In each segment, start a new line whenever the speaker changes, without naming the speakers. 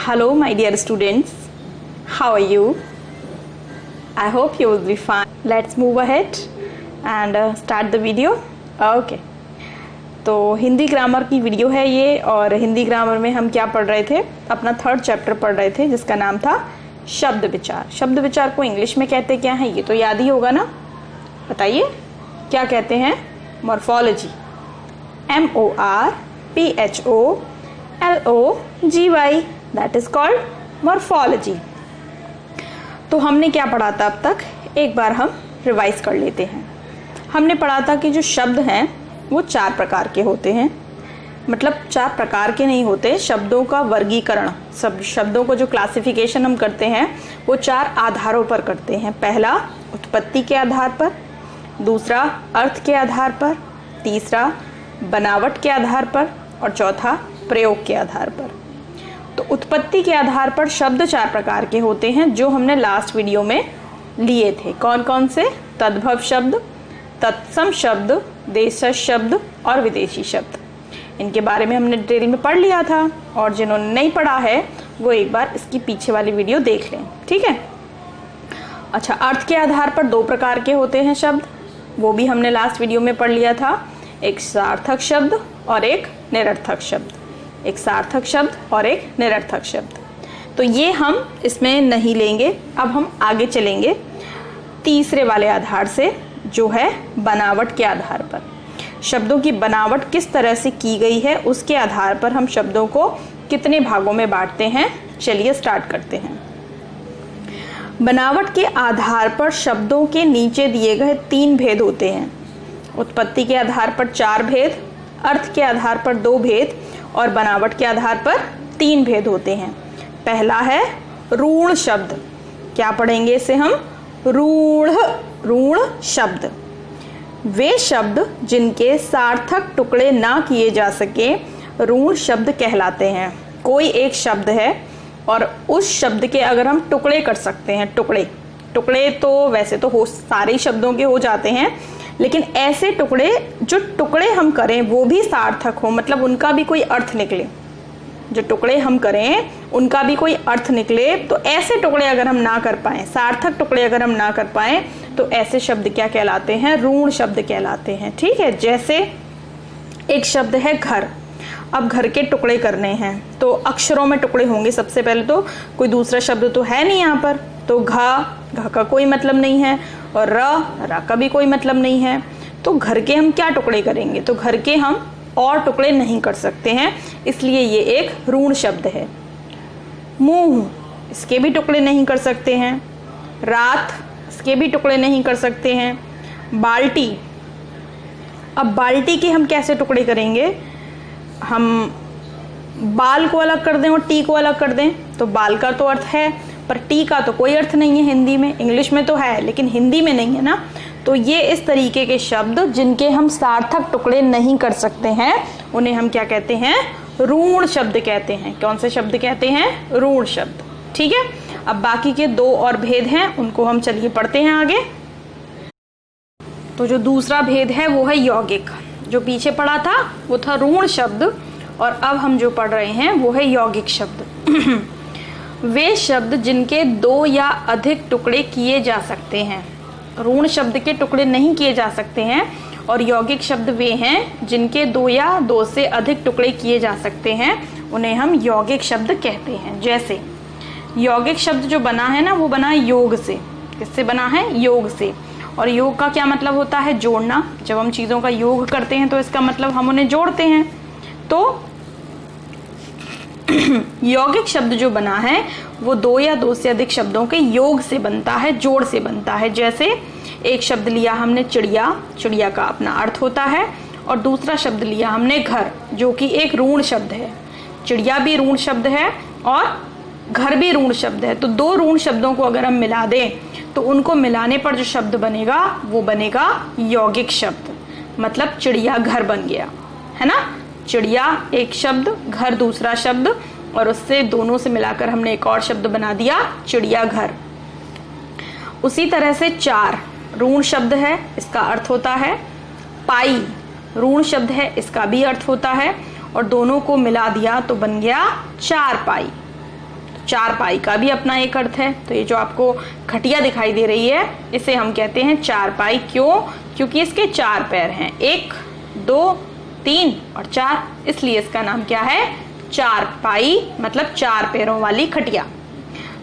Hello, my dear students. How are you? I hope you will be fine. Let's move ahead and start the video. Okay. तो Hindi grammar की video है ये, और Hindi grammar में हम क्या पढ़ रहे थे? अपना 3rd चैप्टर पढ़ रहे थे जिसका नाम था शब्द विचार। शब्द विचार को इंग्लिश में कहते क्या हैं ये तो याद ही होगा ना। बताइए क्या कहते हैं? Morphology. MORPHOLOGY, that is called morphology. तो हमने क्या पढ़ा था अब तक? एक बार हम रिवाइज कर लेते हैं। हमने पढ़ा था कि जो शब्द हैं वो 4 प्रकार के होते हैं। मतलब 4 प्रकार के नहीं होते, शब्दों का वर्गीकरण, सब शब्दों को जो क्लासिफिकेशन हम करते हैं वो 4 आधारों पर करते हैं। पहला उत्पत्ति के आधार पर, दूसरा अर्थ के आधार पर, तीसरा बनावट के आधार पर, और चौथा प्रयोग के आधार पर। तो उत्पत्ति के आधार पर शब्द 4 प्रकार के होते हैं जो हमने लास्ट वीडियो में लिए थे। कौन कौन से? तद्भव शब्द, तत्सम शब्द, देशज शब्द और विदेशी शब्द। इनके बारे में हमने डिटेल में पढ़ लिया था, और जिन्होंने नहीं पढ़ा है वो एक बार इसकी पीछे वाली वीडियो देख लें, ठीक है। अच्छा, अर्थ के आधार पर 2 प्रकार के होते हैं शब्द, वो भी हमने लास्ट वीडियो में पढ़ लिया था। एक सार्थक शब्द और एक निरर्थक शब्द। एक सार्थक शब्द और एक निरर्थक शब्द। तो ये हम इसमें नहीं लेंगे। अब हम आगे चलेंगे तीसरे वाले आधार से, जो है बनावट के आधार पर। शब्दों की बनावट किस तरह से की गई है उसके आधार पर हम शब्दों को कितने भागों में बांटते हैं। चलिए स्टार्ट करते हैं। बनावट के आधार पर शब्दों के नीचे दिए गए 3 भेद होते हैं। उत्पत्ति के आधार पर 4 भेद, अर्थ के आधार पर 2 भेद और बनावट के आधार पर 3 भेद होते हैं। पहला है ऋण शब्द। क्या पढ़ेंगे इसे हम? ऋण शब्द। वे शब्द जिनके सार्थक टुकड़े ना किए जा सके ऋण शब्द कहलाते हैं। कोई एक शब्द है और उस शब्द के अगर हम टुकड़े कर सकते हैं, टुकड़े तो वैसे तो हो सारे शब्दों के हो जाते हैं, लेकिन ऐसे टुकड़े जो टुकड़े हम करें वो भी सार्थक हो, मतलब उनका भी कोई अर्थ निकले। जो टुकड़े हम करें उनका भी कोई अर्थ निकले, तो ऐसे टुकड़े अगर हम ना कर पाएं, सार्थक टुकड़े अगर हम ना कर पाएं, तो ऐसे शब्द क्या कहलाते हैं? ऋण शब्द कहलाते हैं, ठीक है। जैसे एक शब्द है घर। अब घर के टुकड़े करने हैं तो अक्षरों में टुकड़े होंगे। सबसे पहले तो कोई दूसरा शब्द तो है नहीं यहाँ पर, तो घ का कोई मतलब नहीं है, और र का भी कोई मतलब नहीं है। तो घर के हम क्या टुकड़े करेंगे? तो घर के हम और टुकड़े नहीं कर सकते हैं, इसलिए ये एक ऋण शब्द है। मुंह, इसके भी टुकड़े नहीं कर सकते हैं। रात, इसके भी टुकड़े नहीं कर सकते हैं। बाल्टी, अब बाल्टी के हम कैसे टुकड़े करेंगे? हम बाल को अलग कर दें और टी को अलग कर दें, तो बाल का तो अर्थ है, पर टी का तो कोई अर्थ नहीं है हिंदी में। इंग्लिश में तो है लेकिन हिंदी में नहीं है ना। तो ये इस तरीके के शब्द जिनके हम सार्थक टुकड़े नहीं कर सकते हैं उन्हें हम क्या कहते हैं? ऋण शब्द कहते हैं। कौन से शब्द कहते हैं? ऋण शब्द, ठीक है। अब बाकी के 2 और भेद हैं, उनको हम चलिए पढ़ते हैं आगे। तो जो दूसरा भेद है वो है यौगिक। जो पीछे पढ़ा था वो था ऋण शब्द, और अब हम जो पढ़ रहे हैं वो है यौगिक शब्द। वे शब्द जिनके 2 या अधिक टुकड़े किए जा सकते हैं। ऋण शब्द के टुकड़े नहीं किए जा सकते हैं, और यौगिक शब्द वे हैं जिनके 2 या 2 से अधिक टुकड़े किए जा सकते हैं, उन्हें हम यौगिक शब्द कहते हैं। जैसे यौगिक शब्द जो बना है ना, वो बना है योग से। किससे बना है? योग से। और योग का क्या मतलब होता है? जोड़ना। जब हम चीज़ों का योग करते हैं तो इसका मतलब हम उन्हें जोड़ते हैं। तो यौगिक शब्द जो बना है वो 2 या 2 से अधिक शब्दों के योग से बनता है, जोड़ से बनता है। जैसे एक शब्द लिया हमने चिड़िया, चिड़िया का अपना अर्थ होता है, और दूसरा शब्द लिया हमने घर, जो कि एक ऋण शब्द है। चिड़िया भी ऋण शब्द है और घर भी ऋण शब्द है। तो 2 ऋण शब्दों को अगर हम मिला दें तो उनको मिलाने पर जो शब्द बनेगा वो बनेगा यौगिक शब्द। मतलब चिड़िया घर बन गया, है ना। चिड़िया एक शब्द, घर दूसरा शब्द, और उससे दोनों से मिलाकर हमने एक और शब्द बना दिया चिड़िया घर। उसी तरह से 4 ऋण शब्द है, इसका अर्थ होता है पाई। ऋण शब्द है, इसका भी अर्थ होता है, और दोनों को मिला दिया तो बन गया 4 पाई। चारपाई का भी अपना एक अर्थ है। तो ये जो आपको खटिया दिखाई दे रही है इसे हम कहते हैं चारपाई। क्यों? क्योंकि इसके 4 पैर हैं, 1 2 3 और 4, इसलिए इसका नाम क्या है? चारपाई, मतलब 4 पैरों वाली खटिया।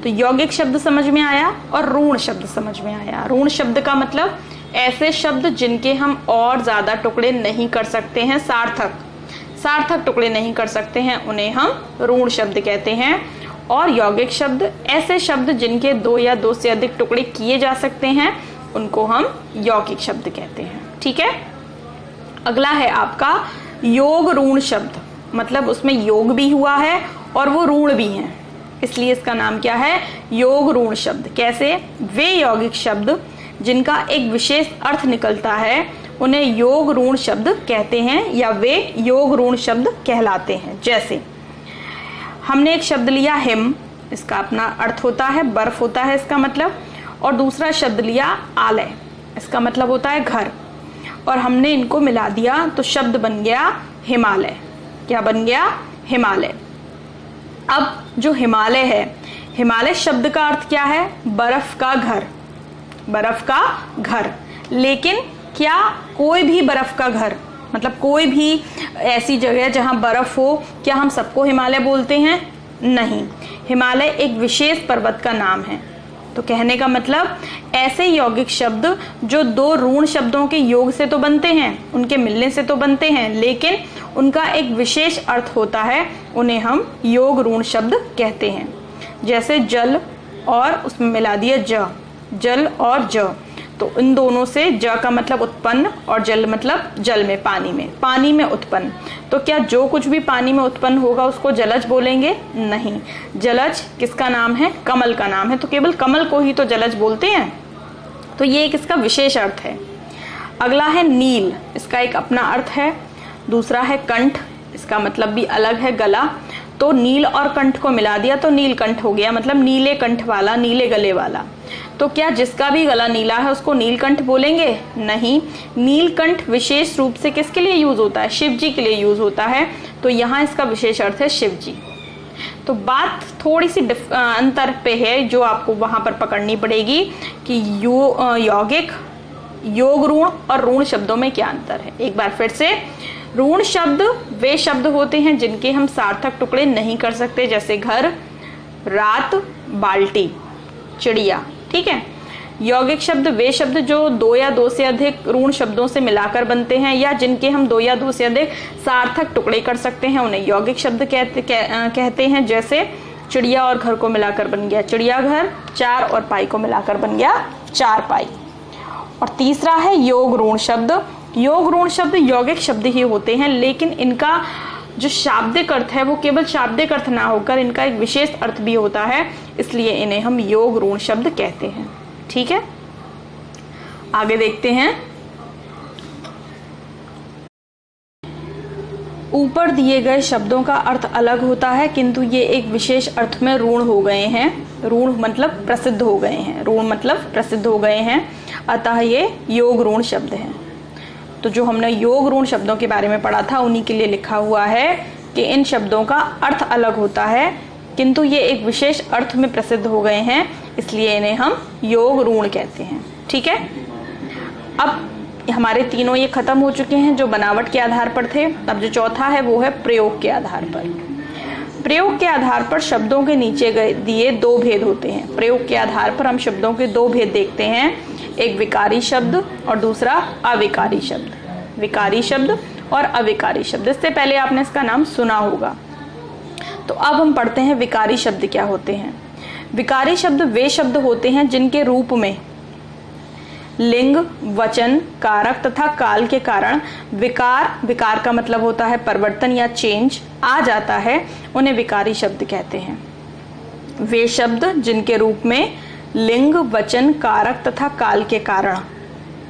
तो यौगिक शब्द समझ में आया और ऋण शब्द समझ में आया। ऋण शब्द का मतलब ऐसे शब्द जिनके हम और ज्यादा टुकड़े नहीं कर सकते हैं, सार्थक टुकड़े नहीं कर सकते हैं, उन्हें हम ऋण शब्द कहते हैं। और यौगिक शब्द ऐसे शब्द जिनके 2 या 2 से अधिक टुकड़े किए जा सकते हैं, उनको हम यौगिक शब्द कहते हैं। ठीक है, अगला है आपका योग ऋण शब्द, मतलब उसमें योग भी हुआ है और वो ऋण भी है, इसलिए इसका नाम क्या है? योग ऋण शब्द। कैसे? वे यौगिक शब्द जिनका एक विशेष अर्थ निकलता है उन्हें योग ऋण शब्द कहते हैं या वे योग ऋण शब्द कहलाते हैं। जैसे हमने एक शब्द लिया हिम, इसका अपना अर्थ होता है बर्फ होता है इसका मतलब, और दूसरा शब्द लिया आलय, इसका मतलब होता है घर, और हमने इनको मिला दिया तो शब्द बन गया हिमालय। क्या बन गया? हिमालय। अब जो हिमालय है, हिमालय शब्द का अर्थ क्या है? बर्फ का घर, बर्फ का घर। लेकिन क्या कोई भी बर्फ का घर, मतलब कोई भी ऐसी जगह जहां बर्फ हो, क्या हम सबको हिमालय बोलते हैं? नहीं, हिमालय एक विशेष पर्वत का नाम है। तो कहने का मतलब ऐसे यौगिक शब्द जो 2 ऋण शब्दों के योग से तो बनते हैं, उनके मिलने से तो बनते हैं, लेकिन उनका एक विशेष अर्थ होता है, उन्हें हम योग ऋण शब्द कहते हैं। जैसे जल और उसमें मिला दिया ज, जल और ज, तो इन दोनों से ज का मतलब उत्पन्न और जल मतलब जल में, पानी में उत्पन्न। तो क्या जो कुछ भी पानी में उत्पन्न होगा उसको जलज बोलेंगे? नहीं, जलज किसका नाम है? कमल का नाम है। तो केवल कमल को ही तो जलज बोलते हैं। तो ये एक इसका विशेष अर्थ है। अगला है नील, इसका एक अपना अर्थ है। दूसरा है कंठ, इसका मतलब भी अलग है, गला। तो नील और कंठ को मिला दिया तो नीलकंठ हो गया, मतलब नीले कंठ वाला, नीले गले वाला। तो क्या जिसका भी गला नीला है उसको नीलकंठ बोलेंगे? नहीं, नीलकंठ विशेष रूप से किसके लिए यूज होता है? शिव जी के लिए यूज होता है। तो यहाँ इसका विशेष अर्थ है शिव जी। तो बात थोड़ी सी अंतर पे है जो आपको वहां पर पकड़नी पड़ेगी कि यौगिक, योग ऋण और ऋण शब्दों में क्या अंतर है। एक बार फिर से, ऋण शब्द वे शब्द होते हैं जिनके हम सार्थक टुकड़े नहीं कर सकते, जैसे घर, रात, बाल्टी, चिड़िया। ठीक है। यौगिक शब्द वे शब्द जो 2 या 2 से अधिक ऋण शब्दों से मिलाकर बनते हैं या जिनके हम 2 या 2 से अधिक सार्थक टुकड़े कर सकते हैं, उन्हें यौगिक शब्द कहते हैं। जैसे चिड़िया और घर को मिलाकर बन गया चिड़ियाघर, 4 और पाई को मिलाकर बन गया चारपाई। और तीसरा है योग ऋण शब्द। योग ऋण शब्द यौगिक शब्द ही होते हैं, लेकिन इनका जो शाब्दिक अर्थ है वो केवल शाब्दिक अर्थ ना होकर इनका एक विशेष अर्थ भी होता है, इसलिए इन्हें हम योग ऋण शब्द कहते हैं। ठीक है, आगे देखते हैं। ऊपर दिए गए शब्दों का अर्थ अलग होता है, किंतु ये एक विशेष अर्थ में ऋण हो गए हैं। ऋण मतलब प्रसिद्ध हो गए हैं, ऋण मतलब प्रसिद्ध हो गए हैं, अतः ये योग ऋण शब्द हैं। तो जो हमने योग ऋण शब्दों के बारे में पढ़ा था उन्हीं के लिए लिखा हुआ है कि इन शब्दों का अर्थ अलग होता है, किंतु ये एक विशेष अर्थ में प्रसिद्ध हो गए हैं, इसलिए इन्हें हम योग ऋण कहते हैं। ठीक है, अब हमारे तीनों ये खत्म हो चुके हैं जो बनावट के आधार पर थे। अब जो चौथा है वो है प्रयोग के आधार पर। प्रयोग के आधार पर शब्दों के नीचे दिए 2 भेद होते हैं। प्रयोग के आधार पर हम शब्दों के 2 भेद देखते हैं, एक विकारी शब्द और दूसरा अविकारी शब्द। विकारी शब्द और अविकारी शब्द, इससे पहले आपने इसका नाम सुना होगा। तो अब हम पढ़ते हैं विकारी शब्द क्या होते हैं। विकारी शब्द वे शब्द होते हैं जिनके रूप में लिंग, वचन, कारक तथा काल के कारण विकार का मतलब होता है परिवर्तन या चेंज, आ जाता है, उन्हें विकारी शब्द कहते हैं। वे शब्द जिनके रूप में लिंग, वचन, कारक तथा काल के कारण,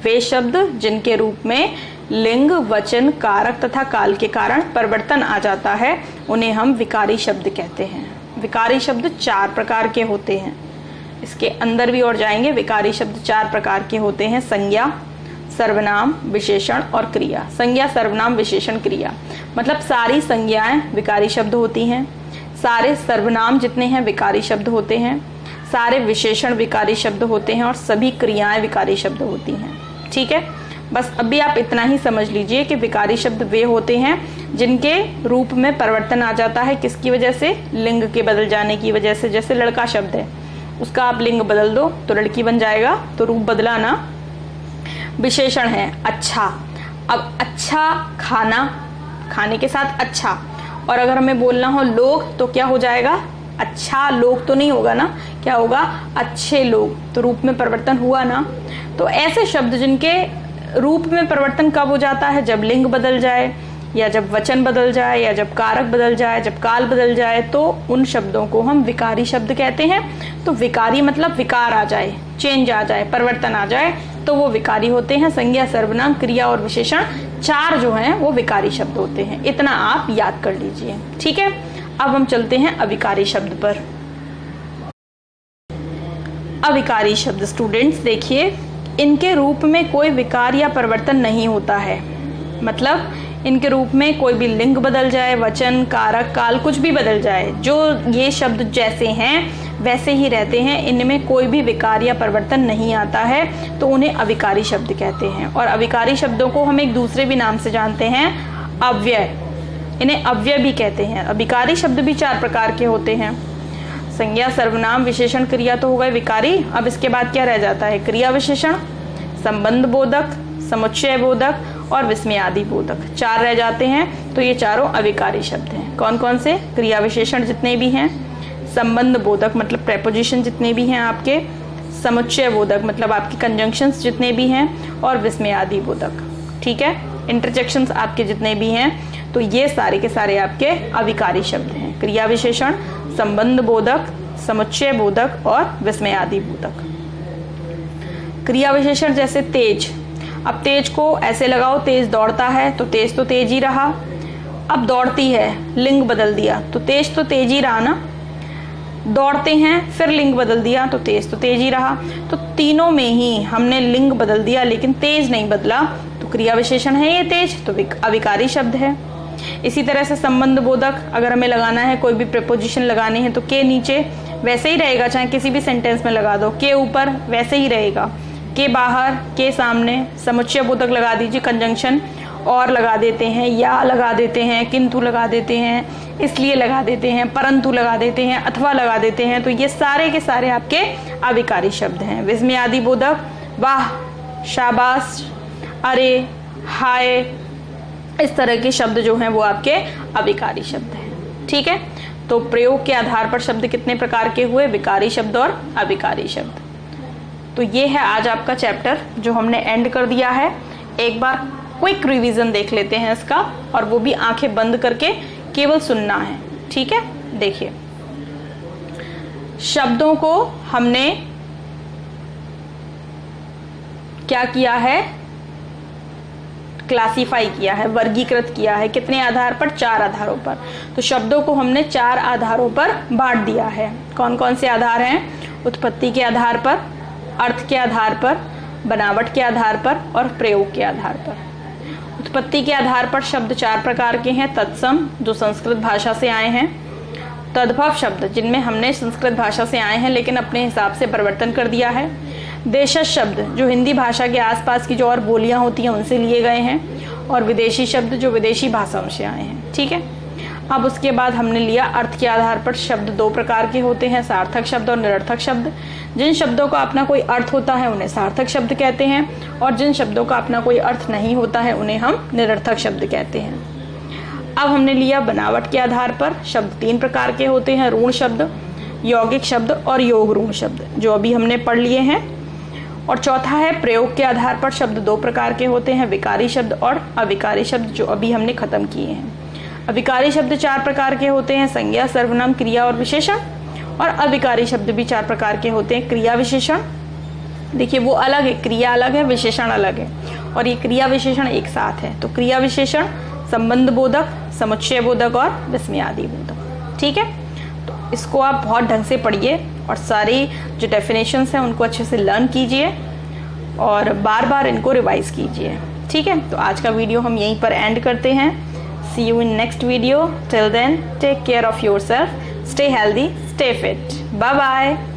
वे शब्द जिनके रूप में लिंग, वचन, कारक तथा काल के कारण परिवर्तन आ जाता है, उन्हें हम विकारी शब्द कहते हैं। विकारी शब्द 4 प्रकार के होते हैं, इसके अंदर भी और जाएंगे। विकारी शब्द 4 प्रकार के होते हैं, संज्ञा, सर्वनाम, विशेषण और क्रिया। संज्ञा, सर्वनाम, विशेषण, क्रिया मतलब सारी संज्ञाएं विकारी शब्द होती हैं। सारे सर्वनाम जितने हैं विकारी शब्द होते हैं, सारे विशेषण विकारी शब्द होते हैं और सभी क्रियाएं विकारी शब्द होती हैं। ठीक है, बस अभी आप इतना ही समझ लीजिए कि विकारी शब्द वे होते हैं जिनके रूप में परिवर्तन आ जाता है। किसकी वजह से? लिंग के बदल जाने की वजह से। जैसे लड़का शब्द है, उसका आप लिंग बदल दो तो लड़की बन जाएगा, तो रूप बदला ना। विशेषण है अच्छा, अब अच्छा खाना, खाने के साथ अच्छा, और अगर हमें बोलना हो लोग तो क्या हो जाएगा? अच्छा लोग तो नहीं होगा ना, क्या होगा? अच्छे लोग। तो रूप में परिवर्तन हुआ ना। तो ऐसे शब्द जिनके रूप में परिवर्तन कब हो जाता है? जब लिंग बदल जाए, या जब वचन बदल जाए, या जब कारक बदल जाए, जब काल बदल जाए, तो उन शब्दों को हम विकारी शब्द कहते हैं। तो विकारी मतलब विकार आ जाए, चेंज आ जाए, परिवर्तन आ जाए, तो वो विकारी होते हैं। संज्ञा, सर्वनाम, क्रिया और विशेषण, चार जो हैं वो विकारी शब्द होते हैं। इतना आप याद कर लीजिए। ठीक है, अब हम चलते हैं अविकारी शब्द पर। अविकारी शब्द स्टूडेंट्स देखिए, इनके रूप में कोई विकार या परिवर्तन नहीं होता है। मतलब इनके रूप में कोई भी लिंग बदल जाए, वचन, कारक, काल कुछ भी बदल जाए, जो ये शब्द जैसे हैं वैसे ही रहते हैं, इनमें कोई भी विकार या परिवर्तन नहीं आता है, तो उन्हें अविकारी शब्द कहते हैं। और अविकारी शब्दों को हम एक दूसरे भी नाम से जानते हैं, अव्यय। इन्हें अव्यय भी कहते हैं। अविकारी शब्द भी चार प्रकार के होते हैं। संज्ञा, सर्वनाम, विशेषण, क्रिया तो हो गए विकारी। अब इसके बाद क्या रह जाता है? क्रिया विशेषण, संबंध बोधक, समुच्चय बोधक और विस्मयादि बोधक, चार रह जाते हैं। तो ये चारों अविकारी शब्द हैं। कौन कौन से? क्रिया विशेषण जितने भी हैं, संबंध बोधक मतलब प्रेपोजिशन जितने भी हैं आपके, समुच्चय बोधक मतलब आपकी कंजंक्शंस जितने भी हैं, और विस्मयादि बोधक। ठीक है, इंटरजेक्शंस आपके जितने भी हैं, तो ये सारे के सारे आपके अविकारी शब्द हैं। क्रिया विशेषण, संबंध बोधक, समुच्चय बोधक और विस्मयादि बोधक। क्रिया विशेषण जैसे तेज, अब तेज को ऐसे लगाओ, तेज दौड़ता है तो तेज ही रहा। अब दौड़ती है, लिंग बदल दिया तो तेज ही रहा ना। दौड़ते हैं, फिर लिंग बदल दिया तो तेज ही रहा। तो तीनों में ही हमने लिंग बदल दिया लेकिन तेज नहीं बदला, तो क्रिया विशेषण है ये तेज, तो अविकारी शब्द है। इसी तरह से संबंध बोधक, अगर हमें लगाना है कोई भी प्रेपोजिशन लगाने हैं तो के नीचे वैसे ही रहेगा, चाहे किसी भी सेंटेंस में लगा दो, के ऊपर वैसे ही रहेगा, के बाहर, के सामने। समुच्चय बोधक लगा दीजिए, कंजंक्शन और लगा देते हैं, या लगा देते हैं, किंतु लगा देते हैं, इसलिए लगा देते हैं, परंतु लगा देते हैं, अथवा लगा देते हैं, तो ये सारे के सारे आपके अविकारी शब्द हैं। विस्मयादि बोधक, वाह, शाबाश, अरे, हाय, इस तरह के शब्द जो हैं वो आपके अविकारी शब्द हैं। ठीक है, तो प्रयोग के आधार पर शब्द कितने प्रकार के हुए? विकारी शब्द और अविकारी शब्द। तो ये है आज आपका चैप्टर जो हमने एंड कर दिया है। एक बार क्विक रिवीजन देख लेते हैं इसका, और वो भी आंखें बंद करके केवल सुनना है। ठीक है, देखिए, शब्दों को हमने क्या किया है? क्लासिफाई किया है, वर्गीकृत किया है। कितने आधार पर? चार आधारों पर। तो शब्दों को हमने चार आधारों पर बांट दिया है। कौन कौन से आधार हैं? उत्पत्ति के आधार पर, अर्थ के आधार पर, बनावट के आधार पर और प्रयोग के आधार पर। उत्पत्ति के आधार पर शब्द चार प्रकार के हैं। तत्सम, जो संस्कृत भाषा से आए हैं। तद्भव शब्द, जिनमें हमने संस्कृत भाषा से आए हैं लेकिन अपने हिसाब से परिवर्तन कर दिया है। देशज शब्द, जो हिंदी भाषा के आसपास की जो और बोलियां होती हैं उनसे लिए गए हैं। और विदेशी शब्द, जो विदेशी भाषाओं से आए हैं। ठीक है, अब उसके बाद हमने लिया अर्थ के आधार पर। शब्द दो प्रकार के होते हैं, सार्थक शब्द और निरर्थक शब्द। जिन शब्दों का अपना कोई अर्थ होता है उन्हें सार्थक शब्द कहते हैं, और जिन शब्दों का अपना कोई अर्थ नहीं होता है उन्हें हम निरर्थक शब्द कहते हैं। अब हमने लिया बनावट के आधार पर। शब्द तीन प्रकार के होते हैं, ऋण शब्द, यौगिक शब्द और योग ऋण शब्द, जो अभी हमने पढ़ लिए हैं। और चौथा है प्रयोग के आधार पर। शब्द दो प्रकार के होते हैं, विकारी शब्द और अविकारी शब्द, जो अभी हमने खत्म किए हैं। अविकारी शब्द चार प्रकार के होते हैं, संज्ञा, सर्वनाम, क्रिया और विशेषण। और अविकारी शब्द भी चार प्रकार के होते हैं, क्रिया विशेषण। देखिए वो अलग है, क्रिया अलग है, विशेषण अलग है, और ये क्रिया विशेषण एक साथ है। तो क्रिया विशेषण, संबंध बोधक, समुच्चय बोधक और विस्मयादि बोधक। ठीक है, तो इसको आप बहुत ढंग से पढ़िए और सारी जो डेफिनेशंस हैं उनको अच्छे से लर्न कीजिए और बार बार इनको रिवाइज कीजिए। ठीक है, तो आज का वीडियो हम यहीं पर एंड करते हैं। See you in next video. Till then, take care of yourself. Stay healthy, stay fit. Bye bye.